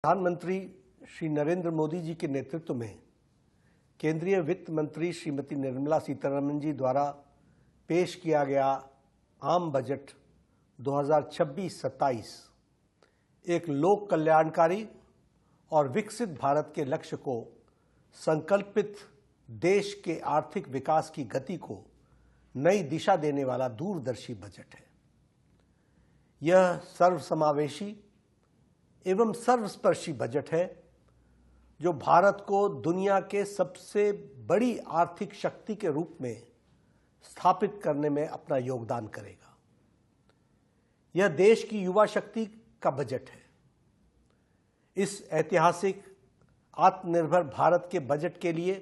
प्रधानमंत्री श्री नरेंद्र मोदी जी के नेतृत्व में केंद्रीय वित्त मंत्री श्रीमती निर्मला सीतारमण जी द्वारा पेश किया गया आम बजट 2026-27 एक लोक कल्याणकारी और विकसित भारत के लक्ष्य को संकल्पित देश के आर्थिक विकास की गति को नई दिशा देने वाला दूरदर्शी बजट है। यह सर्वसमावेशी एवं सर्वस्पर्शी बजट है जो भारत को दुनिया के सबसे बड़ी आर्थिक शक्ति के रूप में स्थापित करने में अपना योगदान करेगा। यह देश की युवा शक्ति का बजट है। इस ऐतिहासिक आत्मनिर्भर भारत के बजट के लिए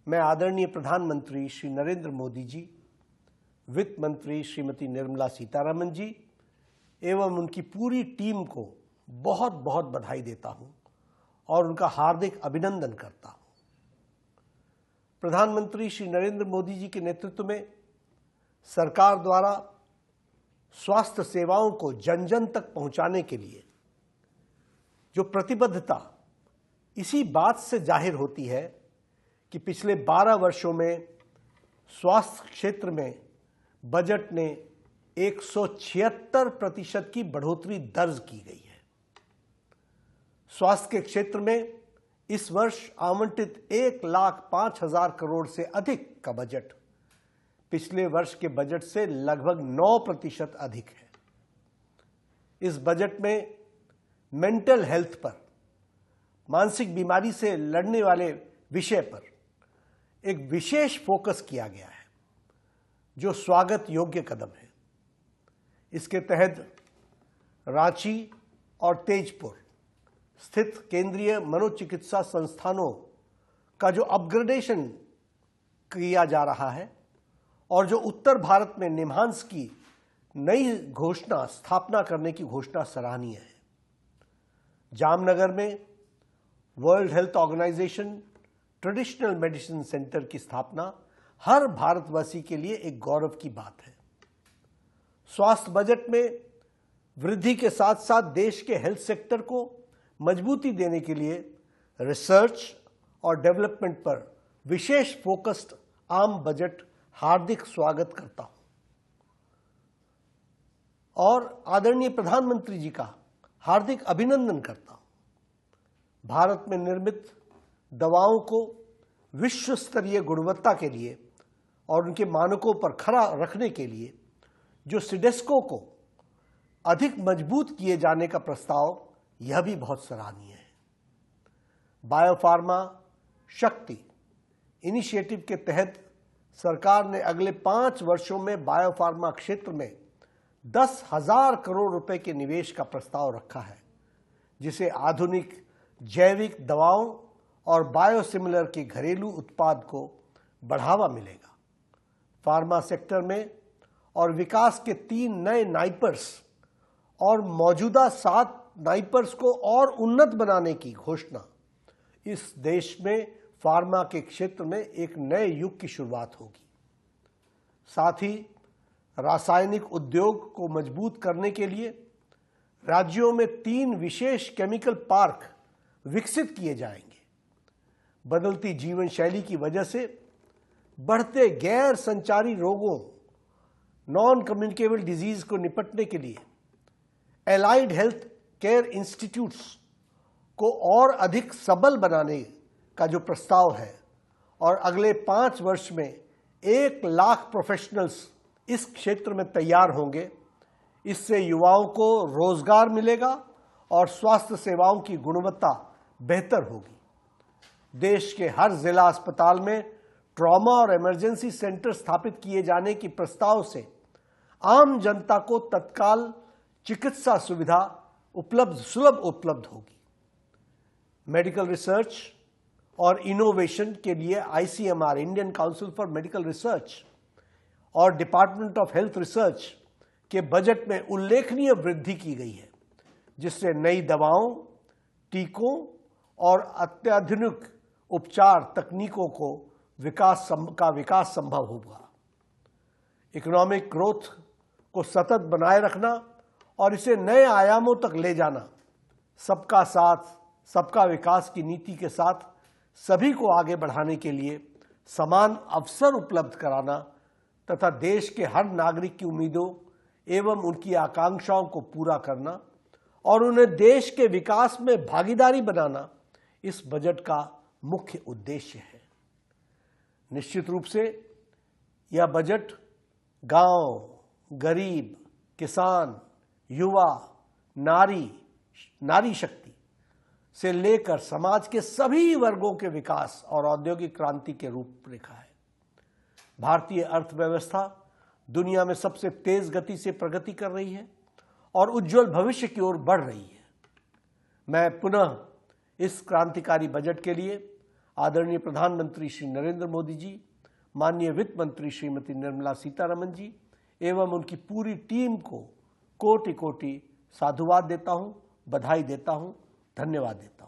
मैं आदरणीय प्रधानमंत्री श्री नरेंद्र मोदी जी, वित्त मंत्री श्रीमती निर्मला सीतारमण जी एवं उनकी पूरी टीम को बहुत बहुत बधाई देता हूं और उनका हार्दिक अभिनंदन करता हूं। प्रधानमंत्री श्री नरेंद्र मोदी जी के नेतृत्व में सरकार द्वारा स्वास्थ्य सेवाओं को जन जन तक पहुंचाने के लिए जो प्रतिबद्धता इसी बात से जाहिर होती है कि पिछले 12 वर्षों में स्वास्थ्य क्षेत्र में बजट ने 176% की बढ़ोतरी दर्ज की गई है। स्वास्थ्य के क्षेत्र में इस वर्ष आवंटित 1,05,000 करोड़ से अधिक का बजट पिछले वर्ष के बजट से लगभग 9% अधिक है। इस बजट में मेंटल हेल्थ पर, मानसिक बीमारी से लड़ने वाले विषय पर एक विशेष फोकस किया गया है जो स्वागत योग्य कदम है। इसके तहत रांची और तेजपुर स्थित केंद्रीय मनोचिकित्सा संस्थानों का जो अपग्रेडेशन किया जा रहा है और जो उत्तर भारत में निम्हांस की नई स्थापना करने की घोषणा सराहनीय है। जामनगर में world health organisation traditional medicine centre की स्थापना हर भारतवासी के लिए एक गौरव की बात है। स्वास्थ्य बजट में वृद्धि के साथ साथ देश के हेल्थ सेक्टर को मजबूती देने के लिए रिसर्च और डेवलपमेंट पर विशेष फोकस्ड आम बजट हार्दिक स्वागत करता हूं और आदरणीय प्रधानमंत्री जी का हार्दिक अभिनंदन करता हूं। भारत में निर्मित दवाओं को विश्व स्तरीय गुणवत्ता के लिए और उनके मानकों पर खरा रखने के लिए जो सिडेस्को को अधिक मजबूत किए जाने का प्रस्ताव, यह भी बहुत सराहनीय है। बायोफार्मा शक्ति इनिशिएटिव के तहत सरकार ने अगले 5 वर्षों में बायोफार्मा क्षेत्र में 10,000 करोड़ रुपए के निवेश का प्रस्ताव रखा है, जिसे आधुनिक जैविक दवाओं और बायोसिमिलर के घरेलू उत्पाद को बढ़ावा मिलेगा। फार्मा सेक्टर में और विकास के 3 नए नाइपर्स और मौजूदा 7 नाइपर्स को और उन्नत बनाने की घोषणा इस देश में फार्मा के क्षेत्र में एक नए युग की शुरुआत होगी। साथ ही रासायनिक उद्योग को मजबूत करने के लिए राज्यों में 3 विशेष केमिकल पार्क विकसित किए जाएंगे। बदलती जीवन शैली की वजह से बढ़ते गैर संचारी रोगों, नॉन कम्युनिकेबल डिजीज को निपटने के लिए एलाइड हेल्थ केयर इंस्टीट्यूट्स को और अधिक सबल बनाने का जो प्रस्ताव है और अगले 5 वर्ष में 1 लाख प्रोफेशनल्स इस क्षेत्र में तैयार होंगे। इससे युवाओं को रोजगार मिलेगा और स्वास्थ्य सेवाओं की गुणवत्ता बेहतर होगी। देश के हर जिला अस्पताल में ट्रॉमा और इमरजेंसी सेंटर स्थापित किए जाने के प्रस्ताव से आम जनता को तत्काल चिकित्सा सुविधा सुलभ उपलब्ध होगी। मेडिकल रिसर्च और इनोवेशन के लिए ICMR Indian council for medical research और डिपार्टमेंट ऑफ हेल्थ रिसर्च के बजट में उल्लेखनीय वृद्धि की गई है, जिससे नई दवाओं, टीकों और अत्याधुनिक उपचार तकनीकों को विकास संभव होगा। इकोनॉमिक ग्रोथ को सतत बनाए रखना और इसे नए आयामों तक ले जाना सबका साथ सबका विकास की नीति के साथ सभी को आगे बढ़ाने के लिए समान अवसर उपलब्ध कराना तथा देश के हर नागरिक की उम्मीदों एवं उनकी आकांक्षाओं को पूरा करना और उन्हें देश के विकास में भागीदारी बनाना इस बजट का मुख्य उद्देश्य है। निश्चित रूप से यह बजट गांव, गरीब, किसान, युवा, नारी शक्ति से लेकर समाज के सभी वर्गों के विकास और औद्योगिक क्रांति के रूपरेखा है। भारतीय अर्थव्यवस्था दुनिया में सबसे तेज गति से प्रगति कर रही है और उज्जवल भविष्य की ओर बढ़ रही है। मैं पुनः इस क्रांतिकारी बजट के लिए आदरणीय प्रधानमंत्री श्री नरेंद्र मोदी जी, माननीय वित्त मंत्री श्रीमती निर्मला सीतारमण जी एवं उनकी पूरी टीम को कोटि कोटि साधुवाद देता हूं, बधाई देता हूं, धन्यवाद देता हूं।